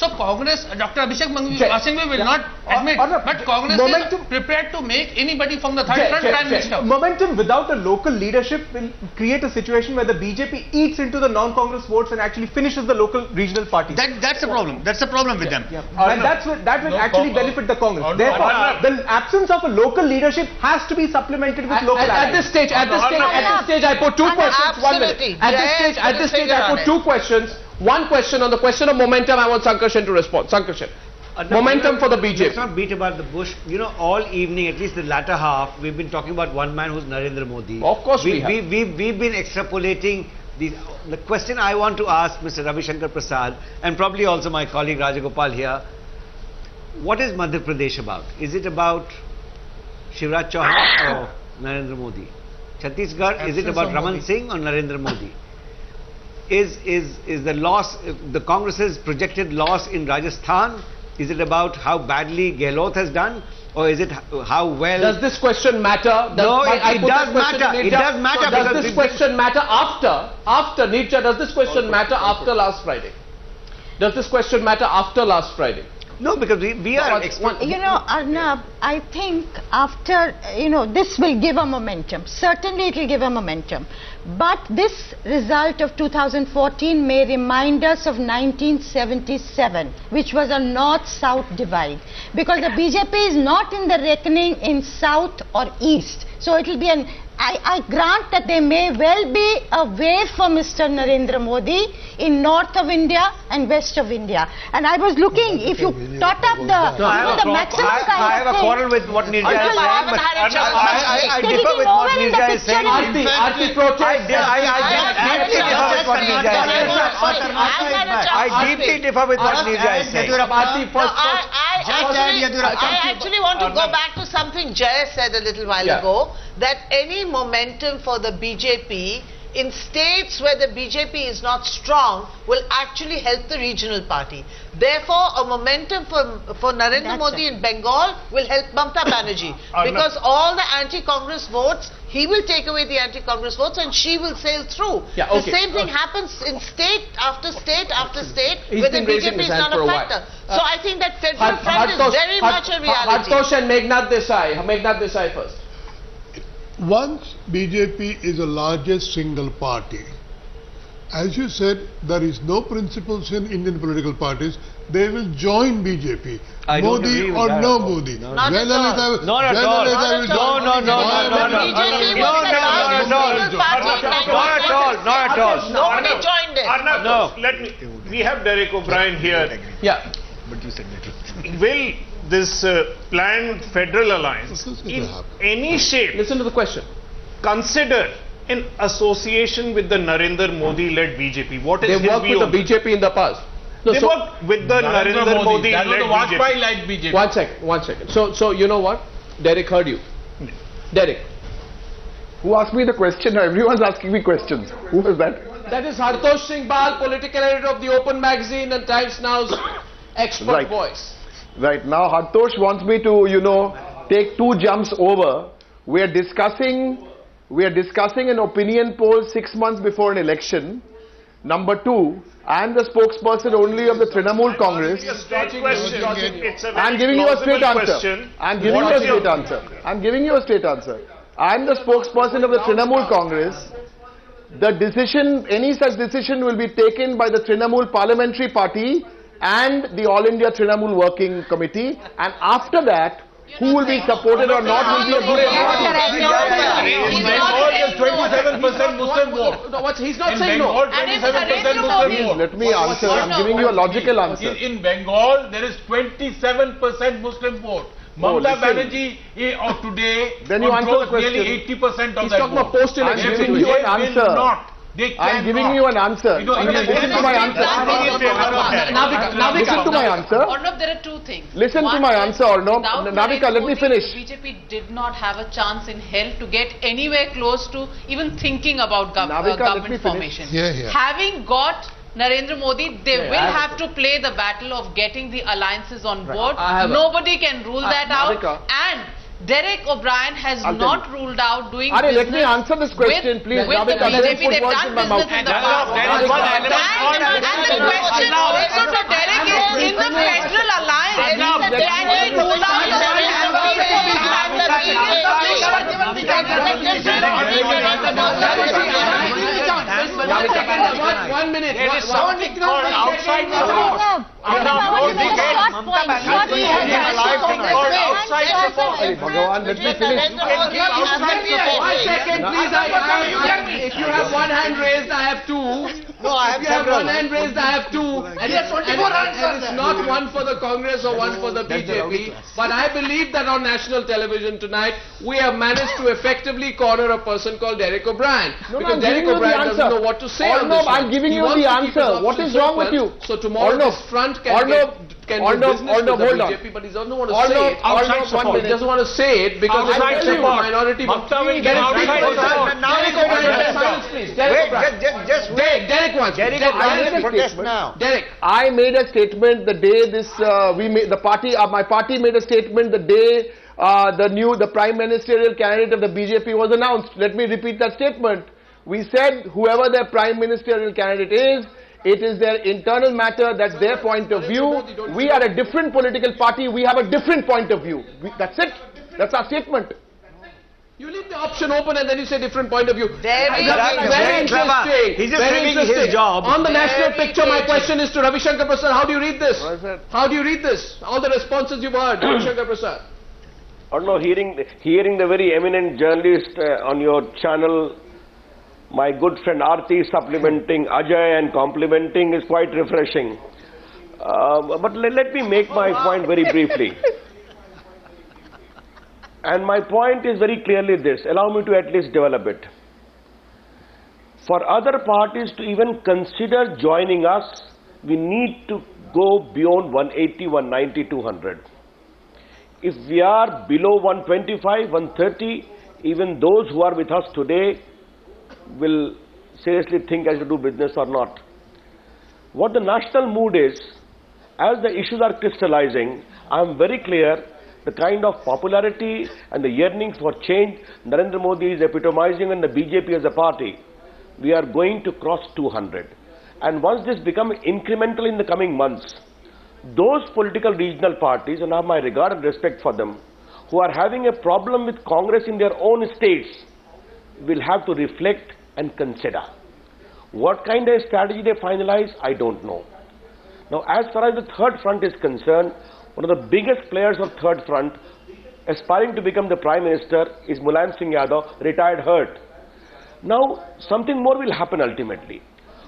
So Congress, Dr. Abhishek Singhvi will not admit, but Congress is prepared to make anybody from the third front Prime Minister. Momentum without a local leadership will create a situation where the BJP eats into the non-Congress votes and actually finishes the local regional parties. That's the problem. That's the problem with them. And that will actually benefit the Congress. Therefore, the absence of a local leadership has to be supplemented with local. At this stage, I put two questions. 1 minute. At this stage, I put two questions. One question on the question of momentum. I want Sankarshan to respond. Sankarshan. Momentum for the BJP. Let's not beat about the bush. You know, all evening, at least the latter half, we've been talking about one man who's Narendra Modi. Of course we have. We've been extrapolating the question I want to ask Mr. Ravi Shankar Prasad and probably also my colleague Rajagopal here. What is Madhya Pradesh about? Is it about Shivraj Chauhan or Narendra Modi? Chhattisgarh, is it about Raman Singh or Narendra Modi? Is the loss, the Congress's projected loss in Rajasthan, is it about how badly Gehlot has done, or is it how well? Does this question matter? No, it does matter. It does matter. So does this question matter after Nirja? Does this question matter after last Friday? Does this question matter after last Friday? No, because we are. You know, Arnab, I think after, this will give a momentum. Certainly it will give a momentum. But this result of 2014 may remind us of 1977, which was a north-south divide. Because the BJP is not in the reckoning in south or east. So it will be an... I grant that there may well be a way for Mr. Narendra Modi in north of India and west of India. And I was looking, if you tot up the maximum I have a quarrel with what Nirja is saying, but I differ with what Nirja is saying. I deeply differ with what Nirja is saying. I deeply differ with what Nirja is saying. I actually want to go back to something Jay said a little while ago, that any momentum for the BJP in states where the BJP is not strong will actually help the regional party. Therefore, a momentum for Narendra Modi in Bengal will help Mamata Banerjee. Because all the anti-Congress votes, he will take away the anti-Congress votes and she will sail through. The same thing happens in state after state after state where the BJP is not a factor. So I think that federal front is very much a reality. Hartosh and Meghnad Desai first. Once BJP is the largest single party, as you said, there is no principles in Indian political parties. They will join BJP, Modi or no Modi. Not at all. Not at all. Not at all. Nobody joined it. No. We have Derek O'Brien here. Yeah. But you said that. Will this planned federal alliance in any shape, listen to the question, consider an association with the Narendra Modi-led BJP? What is his view? They worked with the BJP in the past. They worked with the Narendra Modi-led BJP. One second. So you know what? Derek heard you. Derek. Who asked me the question? Everyone's asking me questions. Who was that? That is Hartosh Singh Bal, political editor of the Open Magazine and Times Now's expert voice. Right. Now Hartosh wants me to, take two jumps over. We are discussing an opinion poll 6 months before an election. Number two, I am the spokesperson only of the Trinamool Congress. I'm giving you a straight answer. I'm giving you a straight answer. I am the spokesperson of the Trinamool Congress. The decision, any such decision will be taken by the Trinamool Parliamentary Party and the All India Trinamool Working Committee, and after that, who will be supported or not will be a good In Bengal, there's 27% Muslim vote. No, he's not saying no. 27% Muslim vote. Let me answer. I'm giving you a logical answer. In Bengal, there is 27% Muslim vote. Mamata Banerjee of today controls nearly 80% of that vote. He's talking about post-election. I'm giving you an answer. I'm giving you an answer. Listen to my answer. Listen to my answer. Arnab, there are two things. Listen to my answer, Arnab. Navika, let me finish. BJP did not have a chance in hell to get anywhere close to even thinking about government formation. Having got Narendra Modi, they will have to play the battle of getting the alliances on board. Nobody can rule that out. And Derek O'Brien has not ruled out doing business. Let me answer this question, please. With the BJP, they've done business in the past. And the question also to Derek is, in fight this out. Bhagavan, let me finish. One second, please. If you have one hand raised, I have two. No, I have if you have one hand raised, I have two. And it's not one for the Congress or one for the BJP. But I believe that on national television tonight, we have managed to effectively corner a person called Derek O'Brien. Because Derek O'Brien doesn't know what to say on this. I'm giving you the answer. What is wrong with you? So tomorrow this front can do business with the BJP, but he doesn't want to say it. He doesn't want to say it because it's a minority. Derek wants. Derek, I made a statement the day my party made a statement the day the prime ministerial candidate of the BJP was announced. Let me repeat that statement. We said whoever their prime ministerial candidate is, it is their internal matter, that's their point of view. We are a different political party, we have a different point of view. That's it. That's our statement. You leave the option open and then you say different point of view. Very interesting. He's just doing his job. On the national picture, my question is to Ravi Shankar Prasad. How do you read this? How do you read this? All the responses you've heard, Ravi Shankar Prasad. I don't know, hearing the very eminent journalist on your channel, my good friend Aarti supplementing Ajay and complimenting is quite refreshing. But let me make my point very briefly. And my point is very clearly this. Allow me to at least develop it. For other parties to even consider joining us, we need to go beyond 180, 190, 200. If we are below 125, 130, even those who are with us today will seriously think as to do business or not. What the national mood is, as the issues are crystallizing, I am very clear the kind of popularity and the yearning for change Narendra Modi is epitomizing and the BJP as a party, we are going to cross 200. And once this becomes incremental in the coming months, those political regional parties, and I have my regard and respect for them, who are having a problem with Congress in their own states, will have to reflect and consider. What kind of strategy they finalize, I don't know. Now, as far as the third front is concerned, one of the biggest players of third front, aspiring to become the Prime Minister, is Mulayam Singh Yadav, retired hurt. Now, something more will happen ultimately.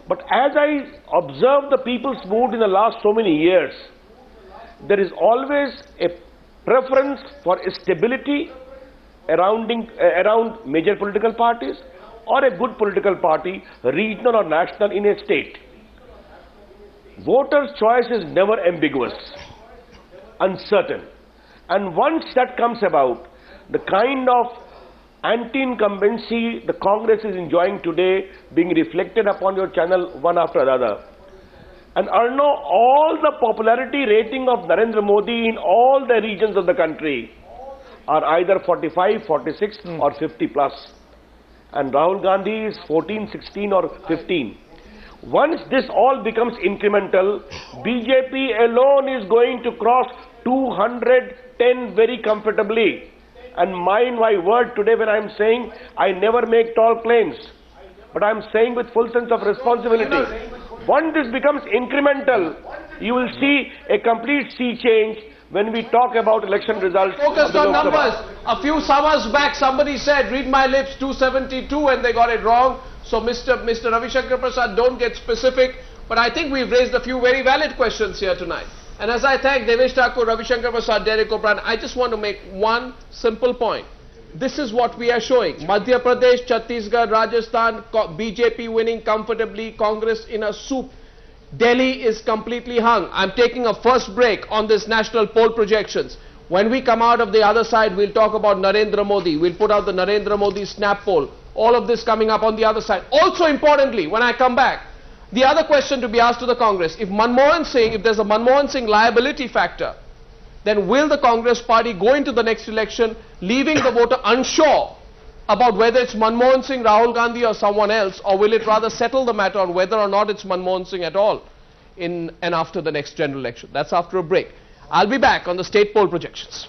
But as I observe the people's mood in the last so many years, there is always a preference for stability around major political parties or a good political party, regional or national, in a state. Voters' choice is never ambiguous, uncertain. And once that comes about, the kind of anti-incumbency the Congress is enjoying today being reflected upon your channel one after another. And Arno, all the popularity rating of Narendra Modi in all the regions of the country are either 45, 46 or 50 plus. And Rahul Gandhi is 14, 16 or 15. Once this all becomes incremental, BJP alone is going to cross 210 very comfortably. And mind my word today when I am saying I never make tall claims, but I am saying with full sense of responsibility. Once this becomes incremental, you will see a complete sea change when we talk about election results. Focused on numbers. A few summers back, somebody said, read my lips, 272, and they got it wrong. So Mr. Ravi Shankar Prasad, don't get specific. But I think we've raised a few very valid questions here tonight. And as I thank Devesh Thakur, Ravi Shankar Prasad, Derek O'Brien, I just want to make one simple point. This is what we are showing. Madhya Pradesh, Chhattisgarh, Rajasthan, BJP winning comfortably, Congress in a soup. Delhi is completely hung. I'm taking a first break on this national poll projections. When we come out of the other side, we'll talk about Narendra Modi. We'll put out the Narendra Modi snap poll. All of this coming up on the other side. Also importantly, when I come back, the other question to be asked to the Congress, if there's a Manmohan Singh liability factor, then will the Congress party go into the next election leaving the voter unsure about whether it's Manmohan Singh, Rahul Gandhi or someone else, or will it rather settle the matter on whether or not it's Manmohan Singh at all in and after the next general election? That's after a break. I'll be back on the state poll projections.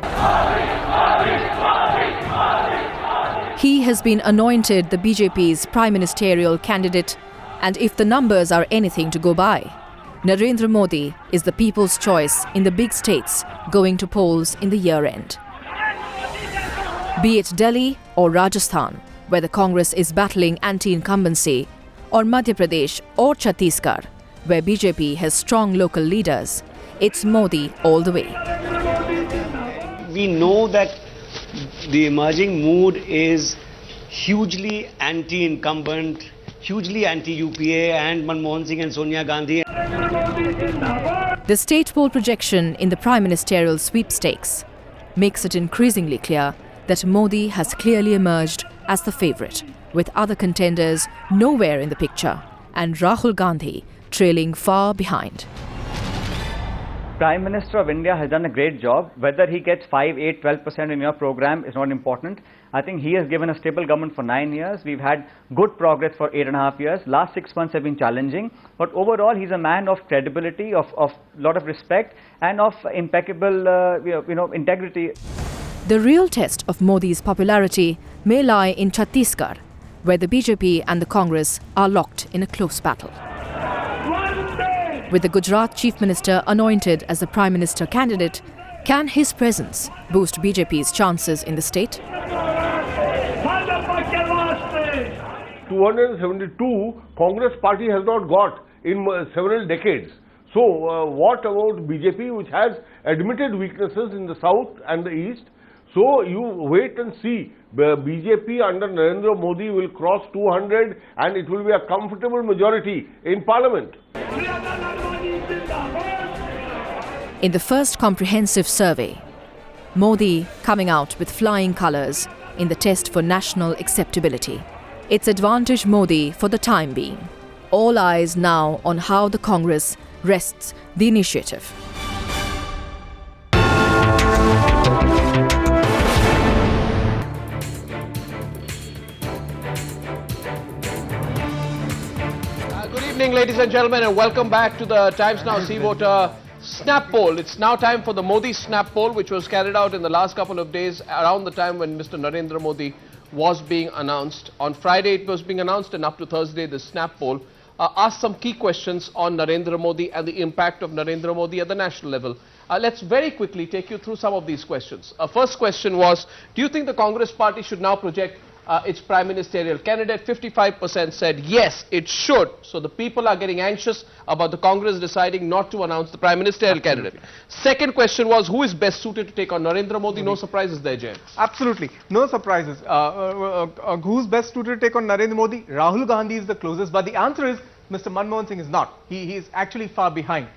Hari, Hari, Hari, Hari, Hari. He has been anointed the BJP's prime ministerial candidate, and if the numbers are anything to go by, Narendra Modi is the people's choice in the big states going to polls in the year end. Be it Delhi or Rajasthan, where the Congress is battling anti-incumbency, or Madhya Pradesh or Chhattisgarh, where BJP has strong local leaders, it's Modi all the way. We know that the emerging mood is hugely anti-incumbent, hugely anti-UPA and Manmohan Singh and Sonia Gandhi. The state poll projection in the prime ministerial sweepstakes makes it increasingly clear that Modi has clearly emerged as the favourite, with other contenders nowhere in the picture and Rahul Gandhi trailing far behind. Prime Minister of India has done a great job. Whether he gets 5, 8, 12% in your program is not important. I think he has given a stable government for 9 years. We've had good progress for 8.5 years. Last 6 months have been challenging. But overall, he's a man of credibility, of lot of respect and of impeccable integrity. The real test of Modi's popularity may lie in Chhattisgarh, where the BJP and the Congress are locked in a close battle. With the Gujarat Chief Minister anointed as the Prime Minister candidate, can his presence boost BJP's chances in the state? 272 Congress party has not got in several decades. So what about BJP, which has admitted weaknesses in the south and the east? So you wait and see. BJP under Narendra Modi will cross 200 and it will be a comfortable majority in parliament. In the first comprehensive survey, Modi coming out with flying colours in the test for national acceptability. It's advantage Modi for the time being. All eyes now on how the Congress wrests the initiative. Good evening, ladies and gentlemen, and welcome back to the Times Now C-Voter Snap Poll. It's now time for the Modi Snap Poll, which was carried out in the last couple of days around the time when Mr. Narendra Modi was being announced. On Friday it was being announced, and up to Thursday the Snap Poll asked some key questions on Narendra Modi and the impact of Narendra Modi at the national level. Let's very quickly take you through some of these questions. First question was, do you think the Congress party should now project its prime ministerial candidate? 55% said yes, it should. So the people are getting anxious about the Congress deciding not to announce the prime ministerial candidate. Second question was, who is best suited to take on Narendra Modi? No surprises there, Jay. Absolutely, no surprises. Who's best suited to take on Narendra Modi? Rahul Gandhi is the closest, but the answer is Mr. Manmohan Singh is not. He is actually far behind.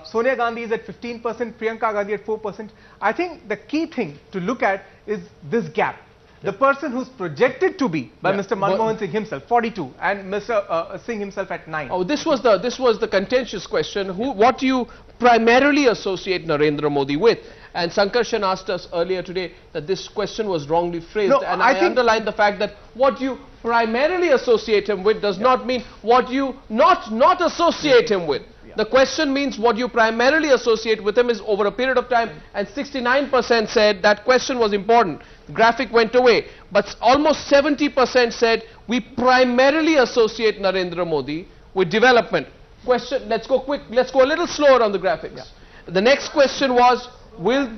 Sonia Gandhi is at 15%, Priyanka Gandhi at 4%. I think the key thing to look at is this gap. The person who's projected to be by Mr. Manmohan Singh himself, 42, and Mr. Singh himself at 9. Oh, this was the contentious question. What do you primarily associate Narendra Modi with? And Sankarshan asked us earlier today that this question was wrongly phrased, and I underlined the fact that what you primarily associate him with does not mean what you not associate him with. The question means what you primarily associate with him is over a period of time, and 69% said that question was important. The graphic went away, but almost 70% said we primarily associate Narendra Modi with development. Question, let's go quick, let's go a little slower on the graphics. Yeah. The next question was, will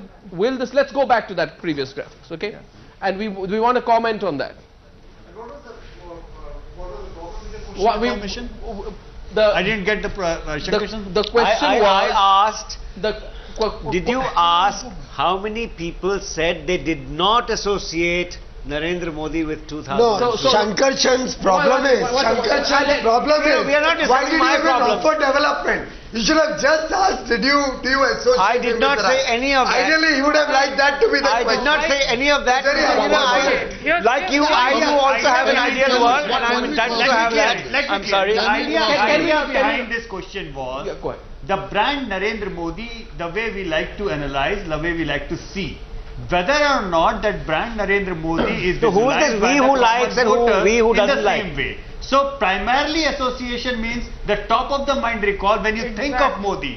this, let's go back to that previous graphics, okay? Yeah. And we want to comment on that. What was the question? I didn't get the question. The question was, I asked, did you ask how many people said they did not associate Narendra Modi with 2000? No, Sankarshan's problem is, we are not discussing my problem. For development. You should have just asked, do you associate? I did not say any of that. Ideally, you would have liked that to be the question. I did not say any of that. Like you, you also have an ideal world, and I'm entitled to have that. I'm sorry. The idea behind this question was the brand Narendra Modi, the way we like to analyze, the way we like to see. Whether or not that brand Narendra Modi is so who is this we who likes and we who doesn't like? In the same way. So primarily association means the top of the mind recall when you think of Modi.